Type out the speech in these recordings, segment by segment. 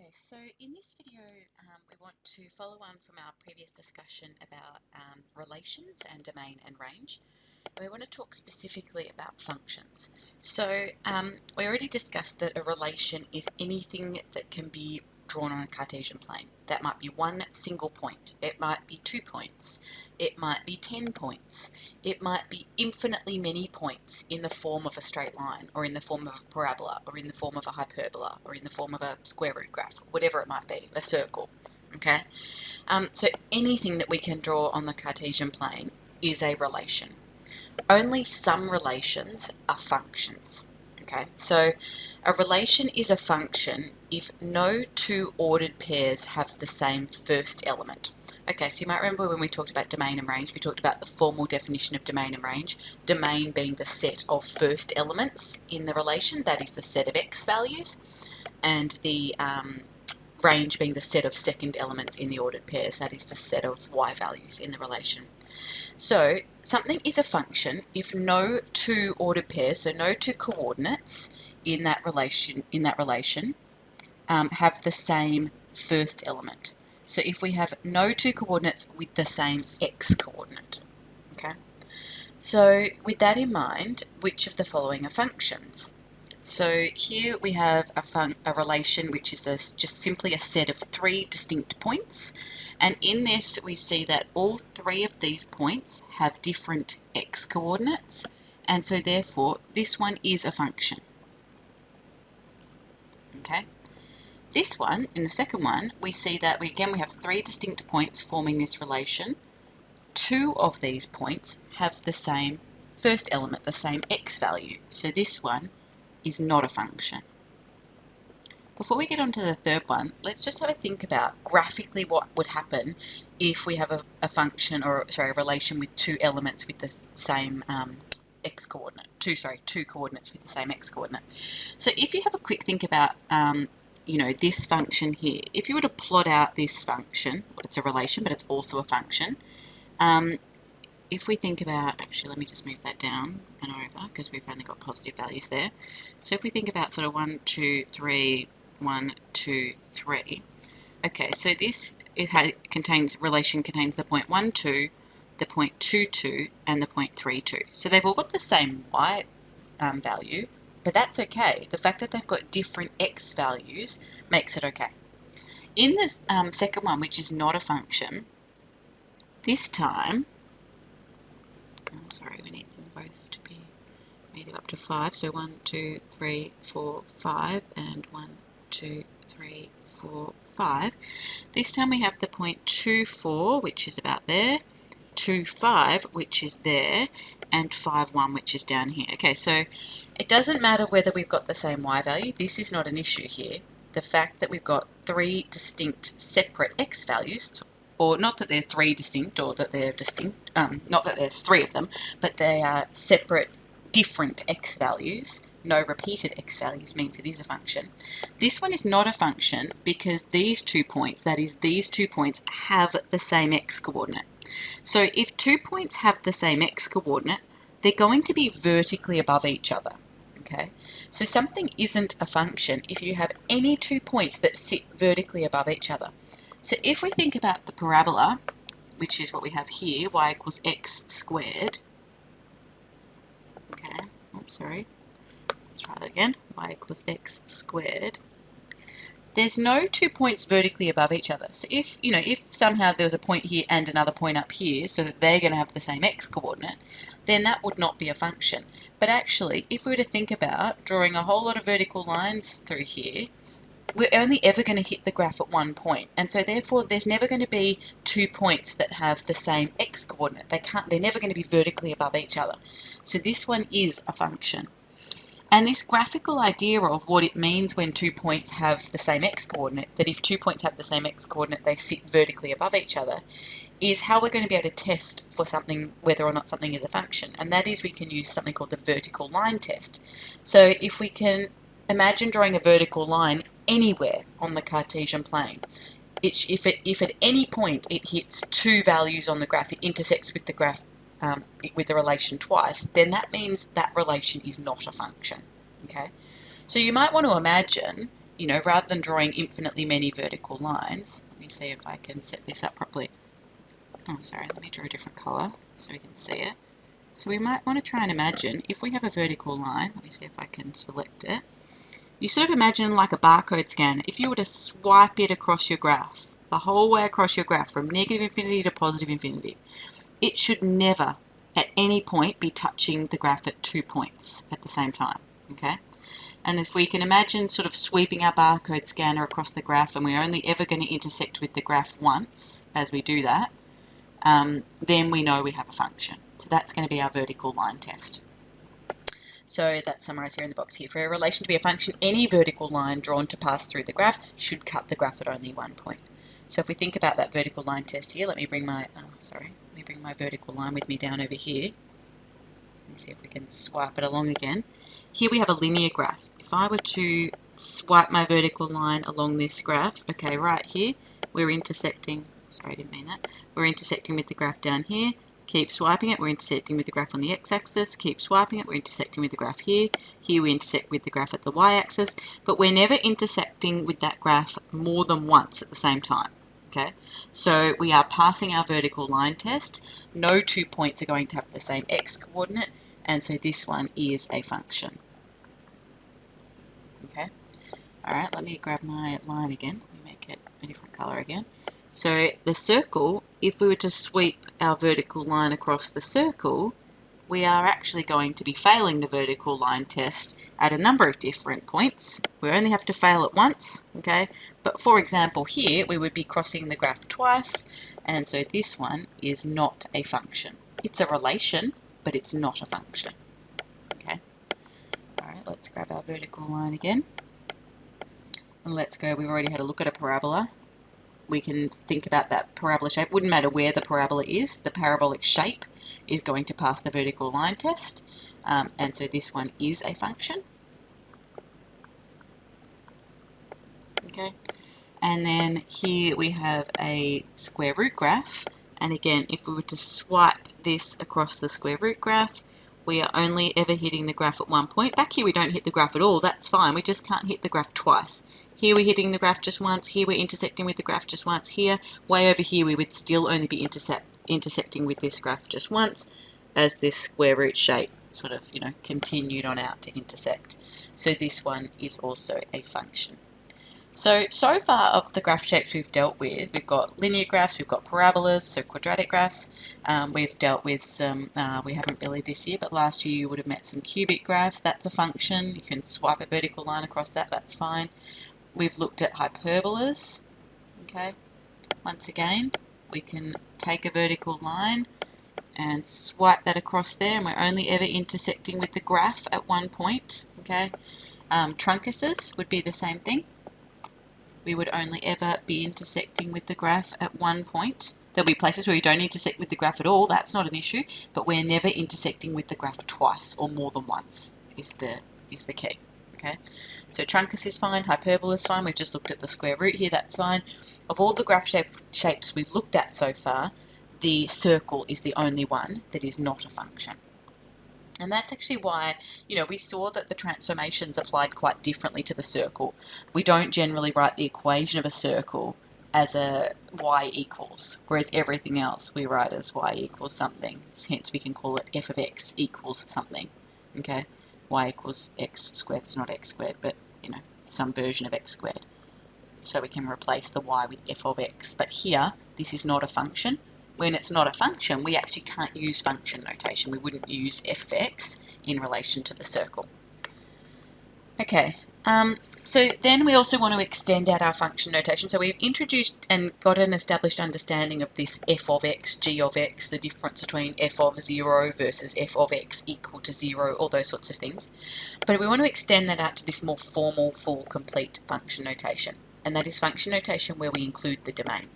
Okay, so in this video we want to follow on from our previous discussion about relations and domain and range. We want to talk specifically about functions. So we already discussed that a relation is anything that can be drawn on a Cartesian plane. That might be one single point, it might be 2 points, it might be 10 points, it might be infinitely many points in the form of a straight line, or in the form of a parabola, or in the form of a hyperbola, or in the form of a square root graph, whatever it might be, a circle. Okay, so anything that we can draw on the Cartesian plane is a relation. Only some relations are functions. Okay, so a relation is a function if no two ordered pairs have the same first element. Okay, so you might remember when we talked about domain and range, we talked about the formal definition of domain and range. Domain being the set of first elements in the relation, that is the set of x values, and the range being the set of second elements in the ordered pairs, that is the set of y values in the relation. So something is a function if no two ordered pairs, so no two coordinates in that relation have the same first element. So if we have no two coordinates with the same x coordinate. Okay. So with that in mind, which of the following are functions? So here we have a relation which is just simply a set of 3 distinct points, and in this we see that all 3 of these points have different x coordinates, and so therefore this one is a function. Okay. This one, in the second one, we see that we have 3 distinct points forming this relation. 2 of these points have the same first element, the same x value, so this one is not a function. Before we get on to the third one, let's just have a think about graphically what would happen if we have a function, or sorry, a relation with 2 elements with the same x coordinate, two coordinates with the same x coordinate. So if you have a quick think about this function here, if you were to plot out this function, it's a relation but it's also a function. If we think about, actually let me just move that down and over because we've only got positive values there. So if we think about sort of 1, 2, 3, 1, 2, 3. Okay, so this relation contains the point 1, 2, the point 2, 2, and the point 3, 2. So they've all got the same y value, but that's okay. The fact that they've got different x values makes it okay. In this second one, which is not a function, this time, we need them both to be made up to 5. So 1, 2, 3, 4, 5, and 1, 2, 3, 4, 5. This time we have the point 2, 4, which is about there, 2, 5, which is there, and 5, 1, which is down here. Okay, so it doesn't matter whether we've got the same y value. This is not an issue here. The fact that we've got 3 distinct separate x values, or not that they're 3 distinct, or that they're distinct, not that there's 3 of them, but they are separate, different x values. No repeated x values means it is a function. This one is not a function because these 2 points, that is these 2 points, have the same x coordinate. So if 2 points have the same x coordinate, they're going to be vertically above each other. Okay, so something isn't a function if you have any 2 points that sit vertically above each other. So if we think about the parabola, which is what we have here, y equals x squared. Okay, oops, sorry. Let's try that again. Y equals x squared. There's no 2 points vertically above each other. So if somehow there was a point here and another point up here, so that they're going to have the same x coordinate, then that would not be a function. But actually, if we were to think about drawing a whole lot of vertical lines through here, we're only ever going to hit the graph at one point, and so therefore there's never going to be 2 points that have the same x coordinate. They're never going to be vertically above each other. So this one is a function. And this graphical idea of what it means when 2 points have the same x coordinate, that if 2 points have the same x coordinate they sit vertically above each other, is how we're going to be able to test for something, whether or not something is a function. And that is, we can use something called the vertical line test. So if we can imagine drawing a vertical line anywhere on the Cartesian plane, if at any point it hits 2 values on the graph, it intersects with the graph with the relation twice, then that means that relation is not a function. Okay, so you might want to imagine you know, rather than drawing infinitely many vertical lines, let me see if I can set this up properly. Oh, sorry, let me draw a different colour so we can see it. So we might want to try and imagine, if we have a vertical line, let me see if I can select it. You sort of imagine like a barcode scanner. If you were to swipe it across your graph, the whole way across your graph, from negative infinity to positive infinity, it should never, at any point, be touching the graph at 2 points at the same time, okay? And if we can imagine sort of sweeping our barcode scanner across the graph, and we're only ever going to intersect with the graph once as we do that, then we know we have a function. So that's going to be our vertical line test. So that's summarised here in the box here. For a relation to be a function, any vertical line drawn to pass through the graph should cut the graph at only 1 point. So if we think about that vertical line test here, let me bring my vertical line with me down over here. And see if we can swipe it along again. Here we have a linear graph. If I were to swipe my vertical line along this graph, okay, right here, we're intersecting, sorry, I didn't mean that. We're intersecting with the graph down here. Keep swiping it, we're intersecting with the graph on the x-axis. Keep swiping it, we're intersecting with the graph here. Here we intersect with the graph at the y-axis, but we're never intersecting with that graph more than once at the same time. Okay, so we are passing our vertical line test. No 2 points are going to have the same x-coordinate, and so this one is a function. Okay, alright, let me grab my line again. Let me make it a different colour again. So the circle, if we were to sweep our vertical line across the circle, we are actually going to be failing the vertical line test at a number of different points. We only have to fail it once, okay? But for example here, we would be crossing the graph twice, and so this one is not a function. It's a relation, but it's not a function, okay? Alright, let's grab our vertical line again. And let's go, we've already had a look at a parabola. We can think about that parabola shape. Wouldn't matter where the parabola is, the parabolic shape is going to pass the vertical line test, and so this one is a function. Okay, and then here we have a square root graph, and again, if we were to swipe this across the square root graph, we are only ever hitting the graph at 1 point. Back here we don't hit the graph at all, that's fine, we just can't hit the graph twice. Here we're hitting the graph just once, here we're intersecting with the graph just once, here, way over here we would still only be intersecting with this graph just once, as this square root shape sort of, you know, continued on out to intersect. So this one is also a function. So far of the graph shapes we've dealt with, we've got linear graphs, we've got parabolas, so quadratic graphs. We've dealt with some, we haven't really this year, but last year you would have met some cubic graphs. That's a function. You can swipe a vertical line across that, that's fine. We've looked at hyperbolas, okay. Once again, we can take a vertical line and swipe that across there, and we're only ever intersecting with the graph at 1 point, okay. Truncuses would be the same thing. We would only ever be intersecting with the graph at 1 point. There'll be places where we don't intersect with the graph at all, that's not an issue, but we're never intersecting with the graph twice or more than once is the key, okay. So truncus is fine, hyperbola is fine, we've just looked at the square root here, that's fine. Of all the graph shapes we've looked at so far, the circle is the only one that is not a function. And that's actually why, you know, we saw that the transformations applied quite differently to the circle. We don't generally write the equation of a circle as a y equals, whereas everything else we write as y equals something. Hence we can call it f of x equals something, okay? Y equals x squared, it's not x squared, but, you know, some version of x squared. So we can replace the y with f of x. But here, this is not a function. When it's not a function, we actually can't use function notation. We wouldn't use f of x in relation to the circle. Okay, so then we also want to extend out our function notation. So we've introduced and got an established understanding of this f of x, g of x, the difference between f of 0 versus f of x equal to 0, all those sorts of things. But we want to extend that out to this more formal, full, complete function notation. And that is function notation where we include the domain.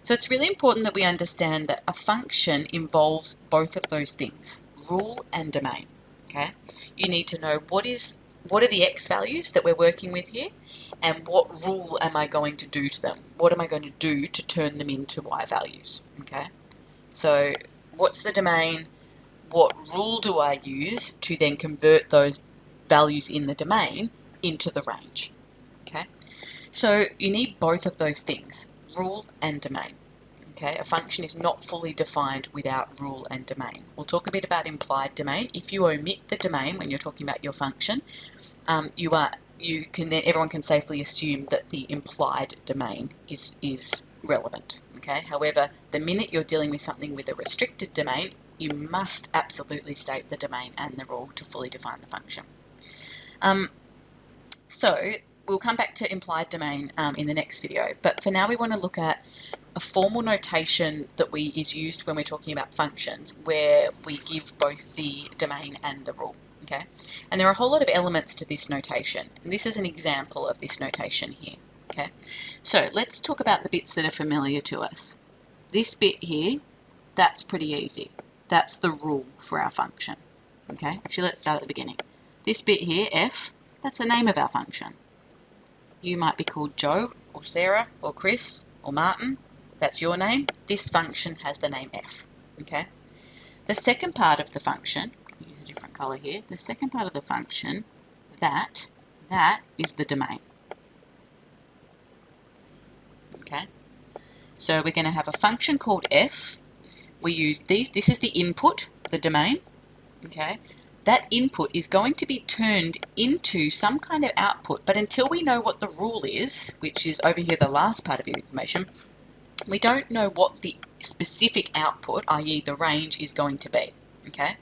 So it's really important that we understand that a function involves both of those things, rule and domain, okay? You need to know what are the x values that we're working with here, and what rule am I going to do to them? What am I going to do to turn them into y values, okay? So what's the domain? What rule do I use to then convert those values in the domain into the range, okay? So you need both of those things, rule and domain. Okay, a function is not fully defined without rule and domain. We'll talk a bit about implied domain. If you omit the domain when you're talking about your function, everyone can safely assume that the implied domain is relevant. Okay, however, the minute you're dealing with something with a restricted domain, you must absolutely state the domain and the rule to fully define the function. So we'll come back to implied domain in the next video, but for now we want to look at a formal notation that is used when we're talking about functions, where we give both the domain and the rule. Okay, and there are a whole lot of elements to this notation, and this is an example of this notation here. Okay, so let's talk about the bits that are familiar to us. This bit here, that's pretty easy. That's the rule for our function. Okay, actually let's start at the beginning. This bit here, f, that's the name of our function. You might be called Joe or Sarah or Chris or Martin. That's your name. This function has the name f. Okay. The second part of the function, use a different color here. The second part of the function, that is the domain. Okay. So we're going to have a function called f. We use these. This is the input, the domain. Okay. That input is going to be turned into some kind of output, but until we know what the rule is, which is over here the last part of your information, we don't know what the specific output, i.e. the range, is going to be. Okay,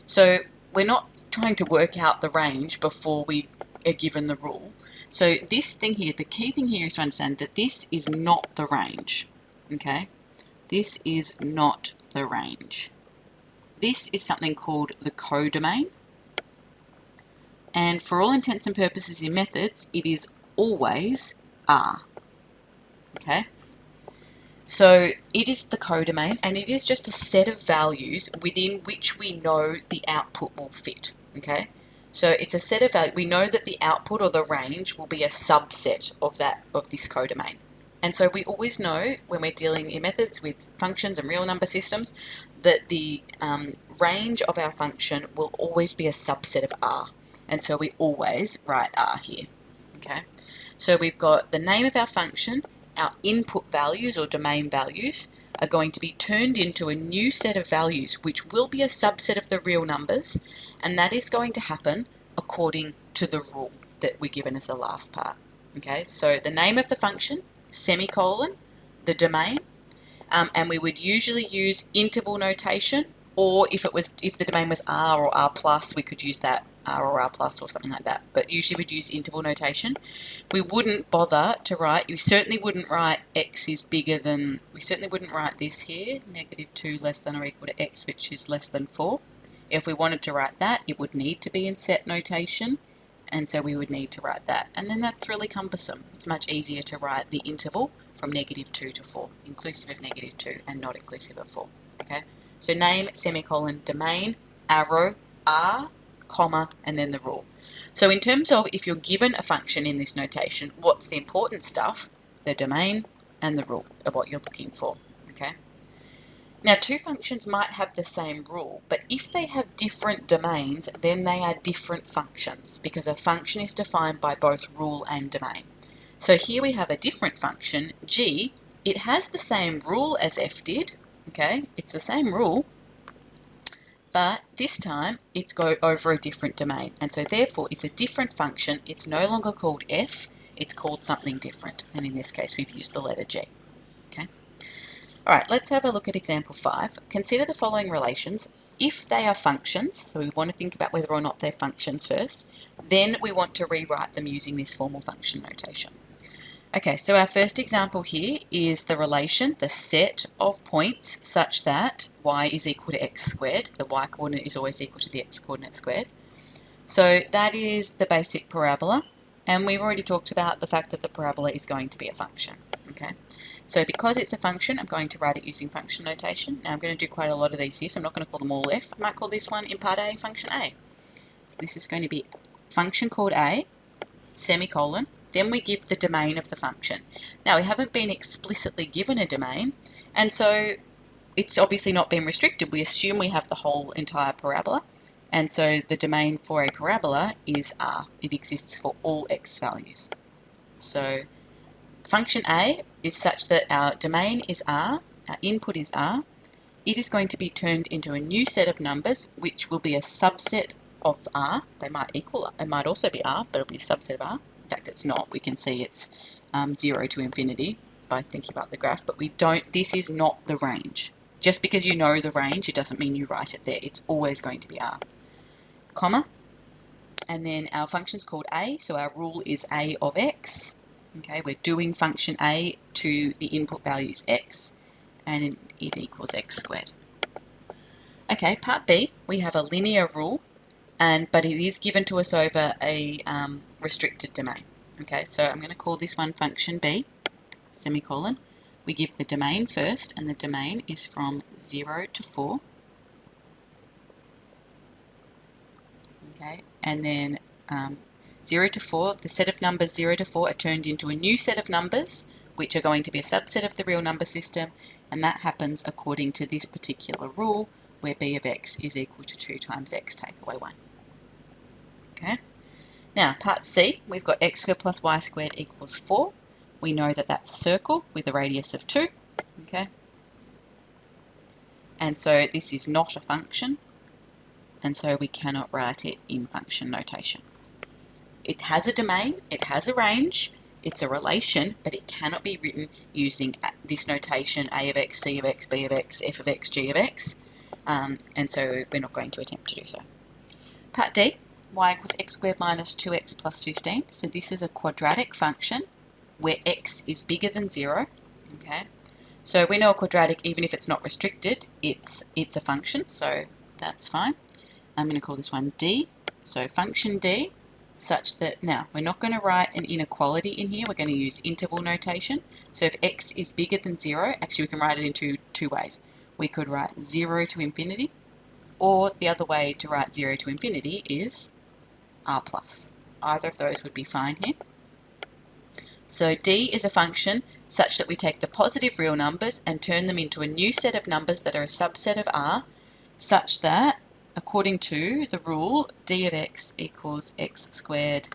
so we're not trying to work out the range before we are given the rule. So this thing here, the key thing here is to understand that this is not the range. Okay, this is not the range. This is something called the codomain, and for all intents and purposes in methods, it is always R. Okay, so it is the codomain, and it is just a set of values within which we know the output will fit. Okay, so it's a set of values. We know that the output or the range will be a subset of this codomain. And so we always know when we're dealing in methods with functions and real number systems that the range of our function will always be a subset of R. And so we always write R here. Okay, so we've got the name of our function, our input values or domain values are going to be turned into a new set of values which will be a subset of the real numbers, and that is going to happen according to the rule that we're given as the last part. Okay, so the name of the function, semicolon, the domain, and we would usually use interval notation, or if the domain was R or R plus, we could use that R or R plus or something like that, but usually we'd use interval notation. We wouldn't bother to write, we certainly wouldn't write x is bigger than, we certainly wouldn't write this here, -2 less than or equal to x, which is less than 4. If we wanted to write that, it would need to be in set notation, and so we would need to write that. And then that's really cumbersome. It's much easier to write the interval from -2 to 4, inclusive of -2 and not inclusive of 4. Okay, so name, semicolon, domain, arrow, R, comma, and then the rule. So in terms of if you're given a function in this notation, what's the important stuff? The domain and the rule are what you're looking for. Okay. Now, two functions might have the same rule, but if they have different domains, then they are different functions, because a function is defined by both rule and domain. So here we have a different function, g. It has the same rule as f did. Okay, it's the same rule, but this time it's go over a different domain, and so therefore it's a different function. It's no longer called f, it's called something different, and in this case we've used the letter g. Okay. All right, let's have a look at example 5. Consider the following relations. If they are functions, so we want to think about whether or not they're functions first, then we want to rewrite them using this formal function notation. Okay, so our first example here is the relation, the set of points such that y is equal to x squared. The y coordinate is always equal to the x coordinate squared. So that is the basic parabola, and we've already talked about the fact that the parabola is going to be a function. Okay, so because it's a function, I'm going to write it using function notation. Now I'm going to do quite a lot of these here, so I'm not going to call them all f. I might call this one in part A function A. So this is going to be function called A, semicolon. Then we give the domain of the function. Now we haven't been explicitly given a domain, and so it's obviously not been restricted. We assume we have the whole entire parabola, and so the domain for a parabola is R. It exists for all x values. So function A is such that our domain is R, our input is R. It is going to be turned into a new set of numbers, which will be a subset of R. They might equal, it might also be R, but it'll be a subset of R. In fact, it's not. We can see it's 0 to infinity by thinking about the graph, but we don't, this is not the range. Just because you know the range, it doesn't mean you write it there. It's always going to be R. Comma. And then our function's called A, so our rule is A of X. Okay, we're doing function A to the input values X, and it equals X squared. Okay, part B, we have a linear rule, but it is given to us over a restricted domain. Okay, so I'm going to call this one function B, semicolon. We give the domain first, and the domain is from 0 to 4. Okay, and then 0 to 4, the set of numbers 0 to 4 are turned into a new set of numbers, which are going to be a subset of the real number system, and that happens according to this particular rule, where b of x is equal to 2 times x take away 1. Okay. Now, part C, we've got x squared plus y squared equals 4. We know that that's a circle with a radius of 2. Okay. And so this is not a function, and so we cannot write it in function notation. It has a domain, it has a range, it's a relation, but it cannot be written using this notation, a of x, c of x, b of x, f of x, g of x, and so we're not going to attempt to do so. Part D, y equals x squared minus 2x plus 15. So this is a quadratic function where x is bigger than 0. Okay, so we know a quadratic, even if it's not restricted, it's a function, so that's fine. I'm going to call this one D. So function D, such that, now we're not going to write an inequality in here, we're going to use interval notation. So if x is bigger than 0, actually we can write it in two ways. We could write 0 to infinity, or the other way to write 0 to infinity is r plus. Either of those would be fine here. So D is a function such that we take the positive real numbers and turn them into a new set of numbers that are a subset of R, such that, according to the rule, d of x equals x squared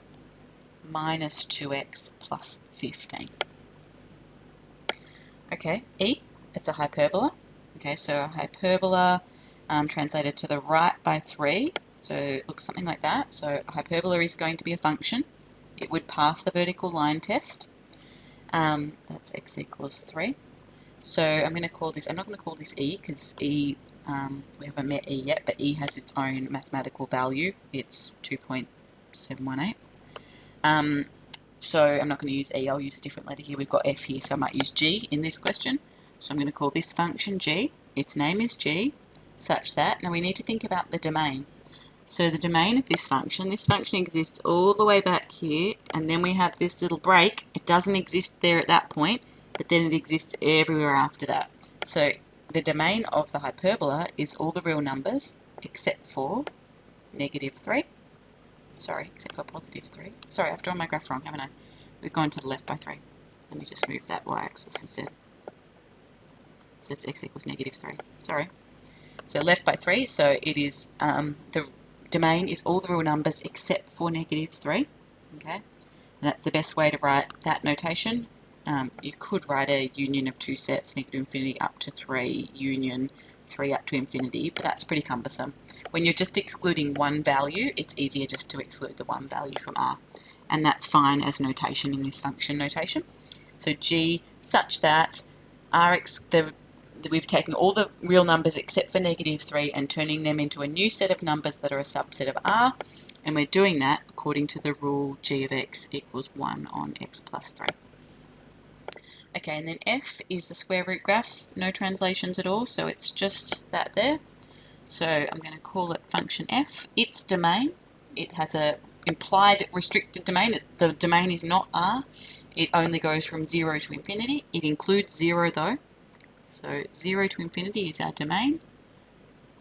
minus 2x plus 15. Okay, E, it's a hyperbola. Okay, so a hyperbola translated to the right by 3, so it looks something like that. So a hyperbola is going to be a function. It would pass the vertical line test. That's x equals 3. So I'm going to call this, I'm not going to call this E, because E, we haven't met E yet, but E has its own mathematical value. It's 2.718. So I'm not going to use E, I'll use a different letter here. We've got F here, so I might use G in this question. So I'm going to call this function G. Its name is G, such that, now we need to think about the domain. So the domain of this function exists all the way back here, and then we have this little break. It doesn't exist there at that point, but then it exists everywhere after that. So the domain of the hyperbola is all the real numbers except for negative 3. Sorry, except for positive 3. Sorry, I've drawn my graph wrong, haven't I? We've gone to the left by 3. Let me just move that y-axis instead. So it's x equals negative 3. Sorry. So left by 3, so it is, the domain is all the real numbers except for negative 3. Okay, and that's the best way to write that notation. You could write a union of two sets, negative infinity up to 3, union 3 up to infinity, but that's pretty cumbersome. When you're just excluding one value, it's easier just to exclude the one value from R, and that's fine as notation in this function notation. So G such that we've taken all the real numbers except for negative 3 and turning them into a new set of numbers that are a subset of R, and we're doing that according to the rule G of x equals 1 on x plus 3. Okay, and then F is the square root graph, no translations at all, so it's just that there. So I'm going to call it function F. Its domain, it has a implied restricted domain. The domain is not R. It only goes from 0 to infinity. It includes 0 though. So 0 to infinity is our domain.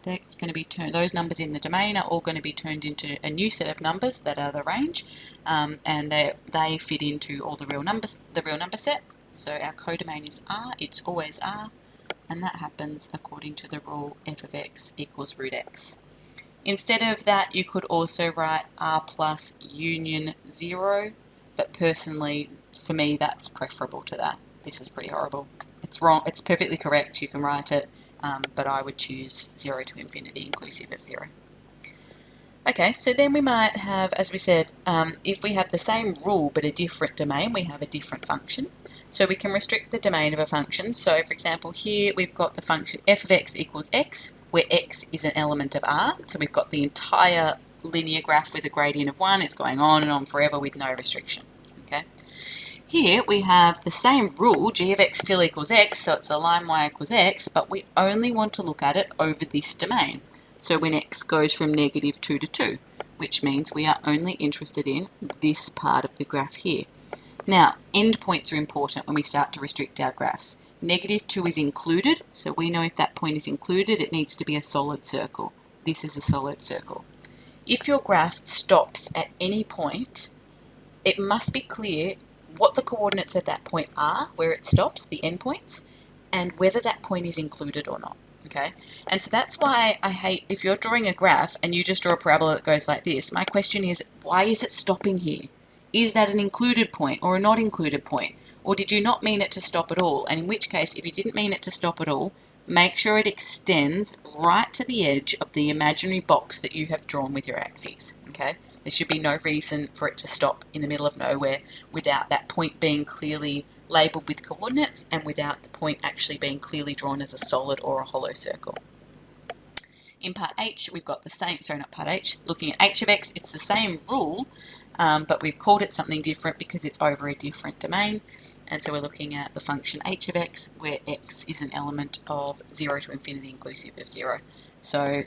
That's going to be those numbers in the domain are all going to be turned into a new set of numbers that are the range, and they fit into all the real numbers, the real number set. So our codomain is R, it's always R, and that happens according to the rule f of x equals root x. Instead of that, you could also write R plus union 0, but personally for me, that's preferable to that. This is pretty horrible. It's wrong. It's perfectly correct. You can write it, but I would choose 0 to infinity inclusive of 0. Okay, so then we might have, as we said, if we have the same rule but a different domain, we have a different function. So we can restrict the domain of a function. So for example, here we've got the function f of x equals x, where x is an element of R. So we've got the entire linear graph with a gradient of 1. It's going on and on forever with no restriction. Okay. Here we have the same rule, g of x still equals x, so it's the line y equals x, but we only want to look at it over this domain. So when x goes from -2 to 2, which means we are only interested in this part of the graph here. Now, endpoints are important when we start to restrict our graphs. -2 is included, so we know if that point is included, it needs to be a solid circle. This is a solid circle. If your graph stops at any point, it must be clear what the coordinates of that point are, where it stops, the endpoints, and whether that point is included or not. Okay, and so that's why I hate, if you're drawing a graph and you just draw a parabola that goes like this, my question is, why is it stopping here? Is that an included point or a not included point? Or did you not mean it to stop at all? And in which case, if you didn't mean it to stop at all, make sure it extends right to the edge of the imaginary box that you have drawn with your axes. Okay, there should be no reason for it to stop in the middle of nowhere without that point being clearly labelled with coordinates and without the point actually being clearly drawn as a solid or a hollow circle. In part H, we've got the same, sorry, not part H, looking at h of x, it's the same rule, but we've called it something different because it's over a different domain. And so we're looking at the function h of x, where x is an element of 0 to infinity inclusive of 0. So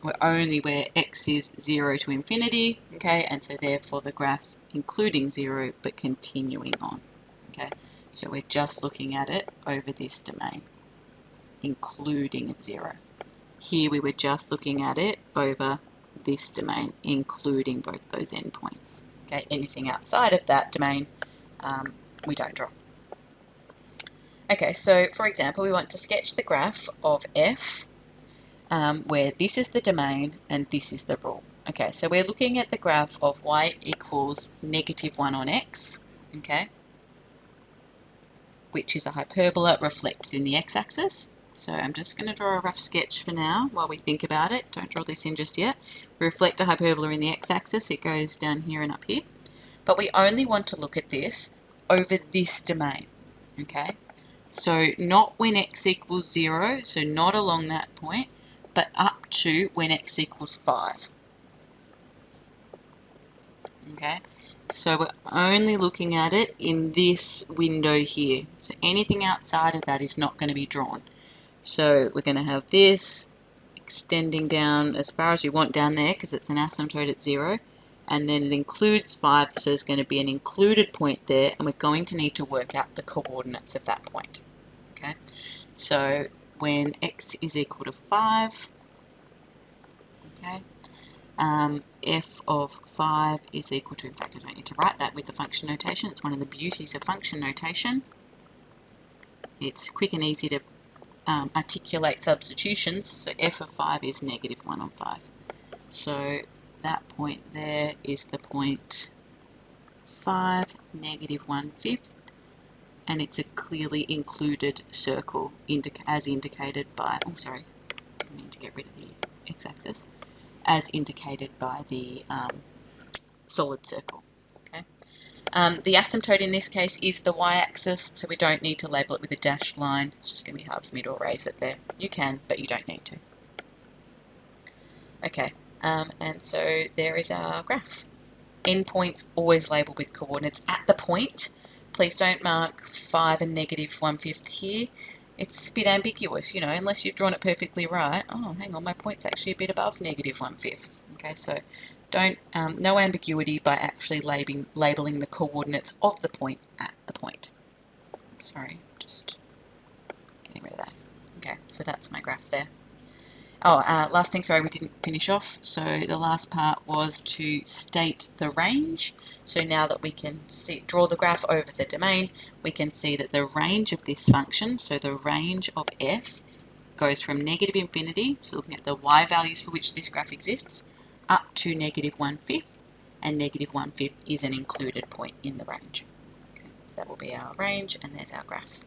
we're only where x is 0 to infinity, okay, and so therefore the graph including 0 but continuing on. Okay, so we're just looking at it over this domain, including at 0. Here we were just looking at it over this domain, including both those endpoints. Okay, anything outside of that domain, we don't draw. Okay, so for example, we want to sketch the graph of f, where this is the domain and this is the rule. Okay, so we're looking at the graph of y equals -1 on x, okay, which is a hyperbola reflected in the x-axis. So I'm just going to draw a rough sketch for now while we think about it. Don't draw this in just yet. We reflect a hyperbola in the x-axis. It goes down here and up here. But we only want to look at this over this domain. Okay? So not when x equals 0, so not along that point, but up to when x equals 5. Okay? So we're only looking at it in this window here. So anything outside of that is not going to be drawn. So we're going to have this extending down as far as we want down there because it's an asymptote at 0. And then it includes 5, so there's going to be an included point there, and we're going to need to work out the coordinates of that point. Okay, so when x is equal to 5, okay, f of 5 is equal to, in fact I don't need to write that with the function notation, it's one of the beauties of function notation. It's quick and easy to articulate substitutions, so f of 5 is -1 on 5. So that point there is the point 5, -1/5, and it's a clearly included circle as indicated by, oh sorry, didn't mean to get rid of the x-axis, as indicated by the solid circle. Okay. The asymptote in this case is the y-axis, so we don't need to label it with a dashed line. It's just going to be hard for me to erase it there. You can, but you don't need to. Okay, and so there is our graph. Endpoints always labelled with coordinates at the point. Please don't mark 5 and -1/5 here. It's a bit ambiguous, you know, unless you've drawn it perfectly right. Oh, hang on, my point's actually a bit above -1/5. Okay, so don't, no ambiguity by actually labelling the coordinates of the point at the point. Sorry, just getting rid of that. Okay, so that's my graph there. Oh, last thing, sorry, we didn't finish off. So the last part was to state the range. So now that we can draw the graph over the domain, we can see that the range of this function, so the range of f, goes from -∞, so looking at the y values for which this graph exists, up to -1/5, and -1/5 is an included point in the range. So that will be our range, and there's our graph.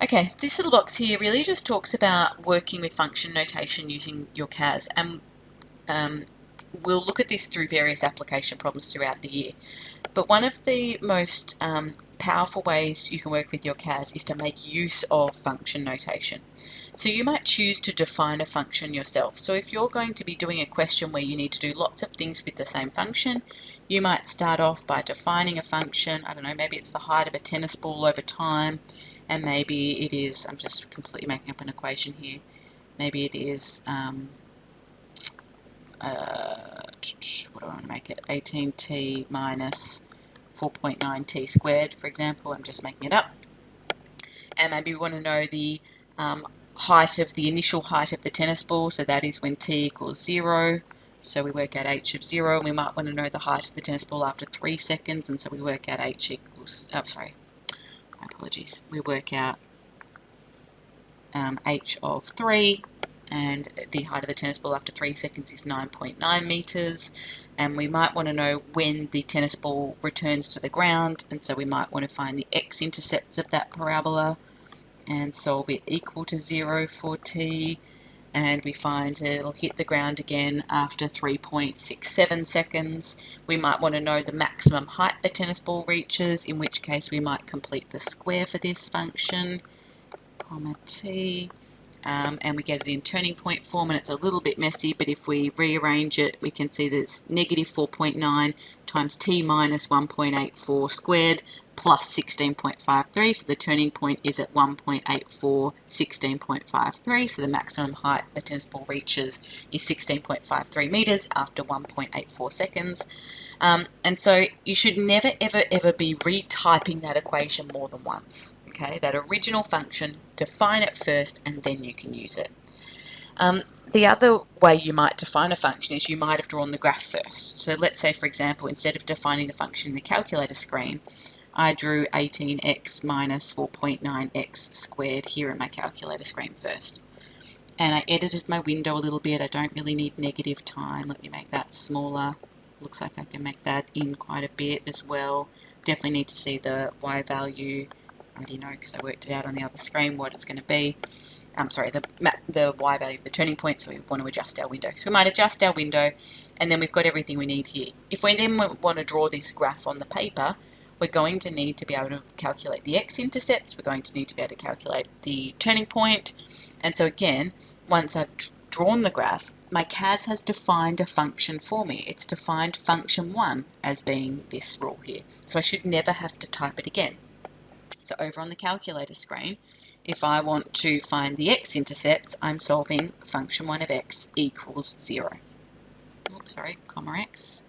Okay, this little box here really just talks about working with function notation using your CAS, and we'll look at this through various application problems throughout the year. But one of the most powerful ways you can work with your CAS is to make use of function notation. So you might choose to define a function yourself. So if you're going to be doing a question where you need to do lots of things with the same function, you might start off by defining a function. I don't know, maybe it's the height of a tennis ball over time, and maybe it is, I'm just completely making up an equation here, maybe it is what do I want to make it, 18t minus 4.9t squared, for example. I'm just making it up. And maybe we want to know the initial height of the tennis ball, so that is when t equals 0. So we work out h of 0, and we might want to know the height of the tennis ball after 3 seconds, and so we work out h equals, my apologies, we work out h of 3, and the height of the tennis ball after 3 seconds is 9.9 meters, and we might want to know when the tennis ball returns to the ground, and so we might want to find the x-intercepts of that parabola and solve it equal to 0 for t, and we find that it'll hit the ground again after 3.67 seconds. We might want to know the maximum height the tennis ball reaches, in which case we might complete the square for this function, comma t, and we get it in turning point form, and it's a little bit messy, but if we rearrange it, we can see that it's negative 4.9 times t minus 1.84 squared plus 16.53, so the turning point is at 1.84, 16.53, so the maximum height the tennis ball reaches is 16.53 meters after 1.84 seconds. And so you should never, ever, ever be retyping that equation more than once. Okay, that original function, define it first, and then you can use it. The other way you might define a function is you might have drawn the graph first. So let's say, for example, instead of defining the function in the calculator screen, I drew 18x minus 4.9x squared here in my calculator screen first. And I edited my window a little bit. I don't really need negative time. Let me make that smaller. Looks like I can make that in quite a bit as well. Definitely need to see the y value. I already know because I worked it out on the other screen what it's going to be. The y value of the turning point, so we want to adjust our window. So we might adjust our window, and then we've got everything we need here. If we then want to draw this graph on the paper, we're going to need to be able to calculate the x-intercepts, we're going to need to be able to calculate the turning point, and so again, once I've drawn the graph, my CAS has defined a function for me. It's defined function 1 as being this rule here, so I should never have to type it again. So over on the calculator screen, if I want to find the x-intercepts, I'm solving function 1 of x equals 0. Oops, sorry, comma x.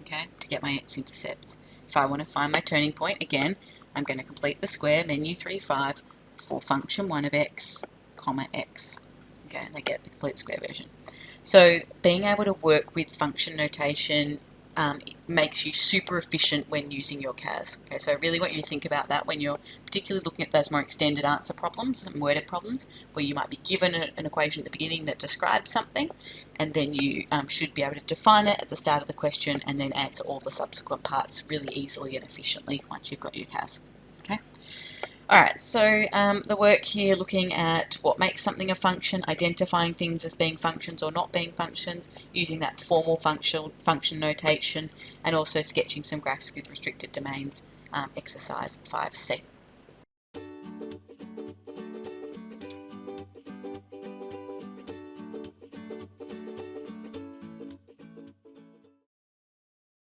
Okay, to get my x-intercepts. If I want to find my turning point, again, I'm going to complete the square, menu 3.5, for function 1 of x, comma x. Okay, and I get the complete square version. So being able to work with function notation makes you super efficient when using your CAS. Okay, so I really want you to think about that when you're particularly looking at those more extended answer problems and worded problems, where you might be given an equation at the beginning that describes something, and then you should be able to define it at the start of the question and then answer all the subsequent parts really easily and efficiently once you've got your CAS. Okay. Alright, so the work here looking at what makes something a function, identifying things as being functions or not being functions, using that formal function notation, and also sketching some graphs with restricted domains, exercise 5C.